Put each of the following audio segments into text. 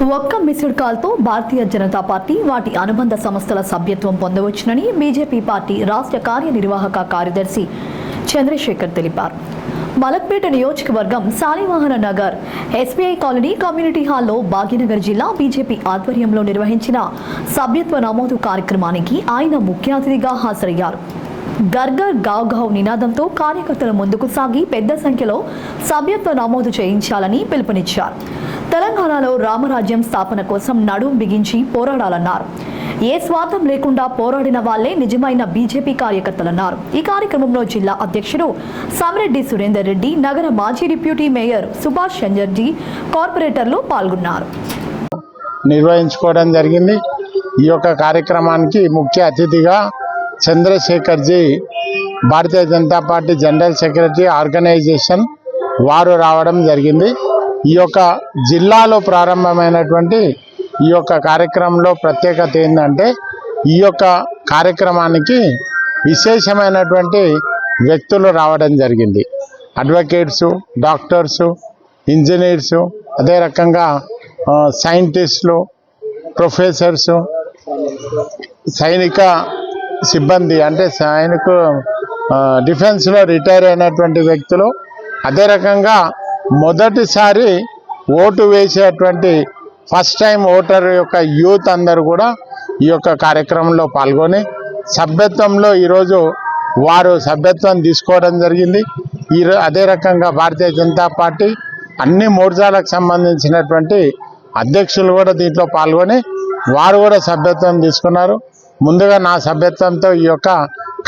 ఒక్క మిస్డ్ కాల్తో భారతీయ జనతా పార్టీ వాటి అనుబంధ సంస్థల సభ్యత్వం పొందవచ్చునని బీజేపీ పార్టీ రాష్ట్ర కార్యనిర్వాహక కార్యదర్శి చంద్రశేఖర్ తెలిపారు. మలక్పేట నియోజకవర్గం Shalivahana Nagar SBI colony community హాల్లో భాగ్యనగర్ జిల్లా బీజేపీ ఆధ్వర్యంలో నిర్వహించిన సభ్యత్వ నమోదు కార్యక్రమానికి ఆయన ముఖ్య అతిథిగా హాజరయ్యారు. గర్గర్ గావ్ గావ్ నినాదంతో కార్యకర్తలు ముందుకు సాగి పెద్ద సంఖ్యలో సభ్యత్వ నమోదు చేయించాలని పిలుపునిచ్చారు. తెలంగాణలో రామరాజ్యం స్థాపన కోసం నడుం బిగించి పోరాడాలన్నారు. ఏ స్వార్థం లేకుండా పోరాడిన వాళ్లే నిజమైన బీజేపీ కార్యకర్తలన్నారు. ఈ కార్యక్రమంలో జిల్లా అధ్యక్షుడు సామిరెడ్డి సురేందర్ రెడ్డి, నగర మాజీ డిప్యూటీ మేయర్ సుభాష్ చంద్రజీ, కార్పొరేటర్లు పాల్గొన్నారు. నిర్వహించుకోవడం జరిగింది. ఈ యొక్క కార్యక్రమానికి ముఖ్య అతిథిగా Chandrashekar ji, Bharatiya Janata Party general secretary organisation వారు రావడం జరిగింది. ఈ యొక్క జిల్లాలో ప్రారంభమైనటువంటి ఈ యొక్క కార్యక్రమంలో ప్రత్యేకత ఏంటంటే, ఈ యొక్క కార్యక్రమానికి విశేషమైనటువంటి వ్యక్తులు రావడం జరిగింది. అడ్వకేట్సు, డాక్టర్సు, ఇంజనీర్సు, అదే రకంగా సైంటిస్టులు, ప్రొఫెసర్సు, సైనిక సిబ్బంది అంటే డిఫెన్స్లో రిటైర్ అయినటువంటి వ్యక్తులు, అదే రకంగా మొదటిసారి ఓటు వేసేటువంటి ఫస్ట్ టైం ఓటర్ యొక్క యూత్ అందరూ కూడా ఈ యొక్క కార్యక్రమంలో పాల్గొని సభ్యత్వంలో ఈరోజు వారు సభ్యత్వం తీసుకోవడం జరిగింది. అదే రకంగా భారతీయ జనతా పార్టీ అన్ని మోర్చాలకు సంబంధించినటువంటి అధ్యక్షులు కూడా దీంట్లో పాల్గొని వారు కూడా సభ్యత్వం తీసుకున్నారు. ముందుగా నా సభ్యత్వంతో ఈ యొక్క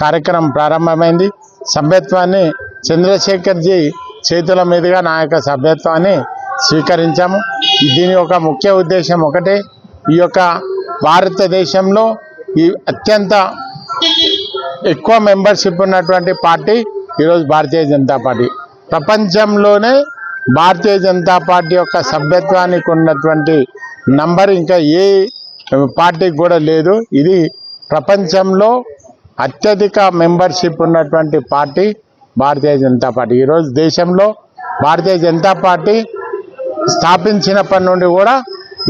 కార్యక్రమం ప్రారంభమైంది. సభ్యత్వాన్ని చంద్రశేఖర్ జీ చేతుల మీదుగా నా యొక్క సభ్యత్వాన్ని స్వీకరించాము. దీని యొక్క ముఖ్య ఉద్దేశం ఒకటే, ఈ యొక్క భారతదేశంలో ఈ అత్యంత ఎక్కువ మెంబర్షిప్ ఉన్నటువంటి పార్టీ ఈరోజు భారతీయ జనతా పార్టీ. ప్రపంచంలోనే భారతీయ జనతా పార్టీ యొక్క సభ్యత్వానికి ఉన్నటువంటి నంబర్ ఇంకా ఏ పార్టీకి కూడా లేదు. ఇది ప్రపంచంలో అత్యధిక మెంబర్షిప్ ఉన్నటువంటి పార్టీ భారతీయ జనతా పార్టీ. ఈరోజు దేశంలో భారతీయ జనతా పార్టీ స్థాపించినప్పటి నుండి కూడా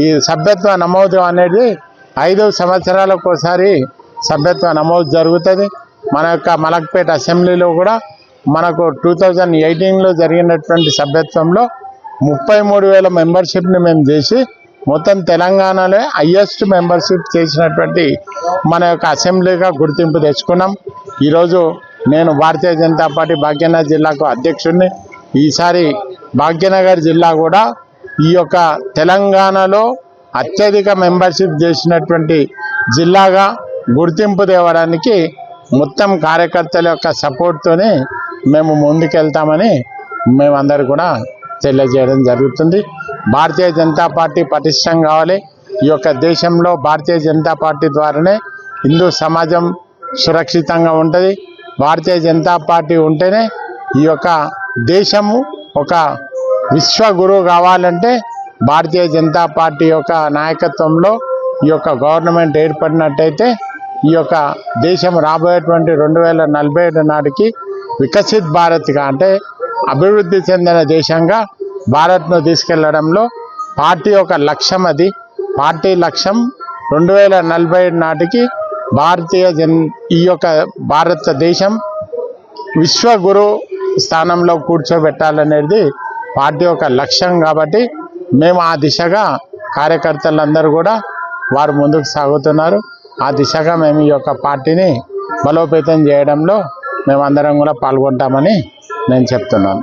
ఈ సభ్యత్వ నమోదు అనేది 5 సంవత్సరాలకు ఒకసారి సభ్యత్వ నమోదు జరుగుతుంది. మన యొక్క మలక్పేట అసెంబ్లీలో కూడా మనకు 2018లో జరిగినటువంటి సభ్యత్వంలో 33,000 మెంబర్షిప్ని మేము చేసి మొత్తం తెలంగాణలో హైయెస్ట్ మెంబర్షిప్ చేసినటువంటి మన యొక్క అసెంబ్లీగా గుర్తింపు తెచ్చుకున్నాం. ఈరోజు నేను భారతీయ జనతా పార్టీ భాగ్యనగర్ జిల్లాకు అధ్యక్షుడిని. ఈసారి భాగ్యనగర్ జిల్లా కూడా ఈ యొక్క తెలంగాణలో అత్యధిక మెంబర్షిప్ చేసినటువంటి జిల్లాగా గుర్తింపు తేవడానికి మొత్తం కార్యకర్తల యొక్క సపోర్ట్తోనే మేము ముందుకెళ్తామని మేమందరూ కూడా తెలియజేయడం జరుగుతుంది. భారతీయ జనతా పార్టీ పటిష్టం కావాలి. ఈ యొక్క దేశంలో భారతీయ జనతా పార్టీ ద్వారానే హిందూ సమాజం సురక్షితంగా ఉంటుంది. భారతీయ జనతా పార్టీ ఉంటేనే ఈ యొక్క దేశము ఒక విశ్వగురువు కావాలంటే భారతీయ జనతా పార్టీ యొక్క నాయకత్వంలో ఈ యొక్క గవర్నమెంట్ ఏర్పడినట్టయితే ఈ యొక్క దేశం రాబోయేటువంటి 2047 నాటికి వికసిత్ భారత్గా అంటే అభివృద్ధి చెందిన దేశంగా భారత్ను తీసుకెళ్లడంలో పార్టీ యొక్క లక్ష్యం. అది పార్టీ లక్ష్యం 2047 నాటికి ఈ యొక్క భారతదేశం విశ్వగురు స్థానంలో కూర్చోబెట్టాలనేది పార్టీ యొక్క లక్ష్యం. కాబట్టి మేము ఆ దిశగా కార్యకర్తలందరూ కూడా వారు ముందుకు సాగుతున్నారు. ఆ దిశగా మేము ఈ యొక్క పార్టీని బలోపేతం చేయడంలో మేమందరం కూడా పాల్గొంటామని నేను చెప్తున్నాను.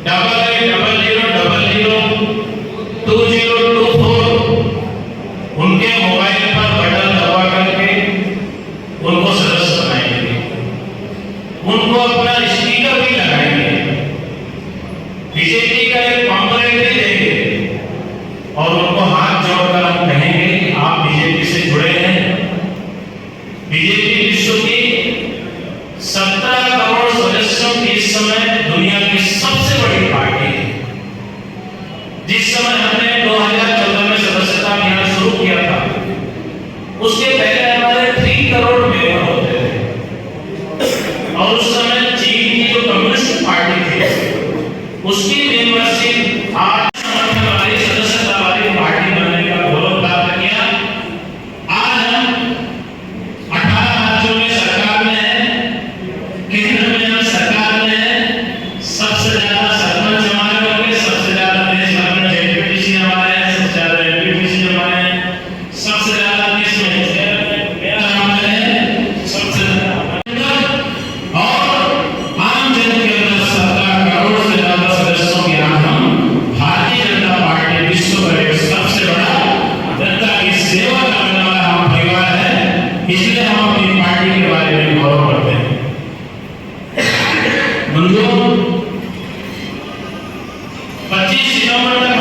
8800002024 उनके मोबाइल पर बटन दबा करके उनको सदस्य बनाएंगे, उनको अपना स्पीकर भी लगाएंगे, बीजेपी का एक कॉम्पोनेंट भी देंगे और उनको हाथ जोड़कर हम कहेंगे कि आप बीजेपी से जुड़े हैं। बीजेपी विश्व की 17 करोड़ सदस्यों की इस समय दुनिया की सबसे बड़ी पार्टी है। जिस समय हमने 2014 में सदस्यता अभियान शुरू किया था, उसके पहले हमारे 3 करोड़ मेंबर होते थे और उस समय चीन की जो कम्युनिस्ट पार्टी थी उसकी मेंबरशिप आज हमारी सदस्यता वाली पार्टी बनने का गौरव प्राप्त किया। आज हम 18 राज्यों में सरकार में है, केंद्र में हम सरकार में है, सबसे ज्यादा सरपंच हमारे होंगे, सबसे ज्यादा देश भर में जेडपीटीसी हमारे हैं, सबसे ज्यादा एमपीटीसी हमारे हैं, सबसे ज्यादा देश में मेयर हमारे हैं, सबसे ज्यादा और आम जन के अंदर 17 करोड़ से ज्यादा सदस्यों के यहाँ हम भारतीय जनता पार्टी विश्व का एक सबसे बड़ा जनता की सेवा करने वाला हम परिवार है, इसलिए हम अपनी पार्टी के बारे में गौरव करते हैं। बंधुओं, 25 सितंबर तक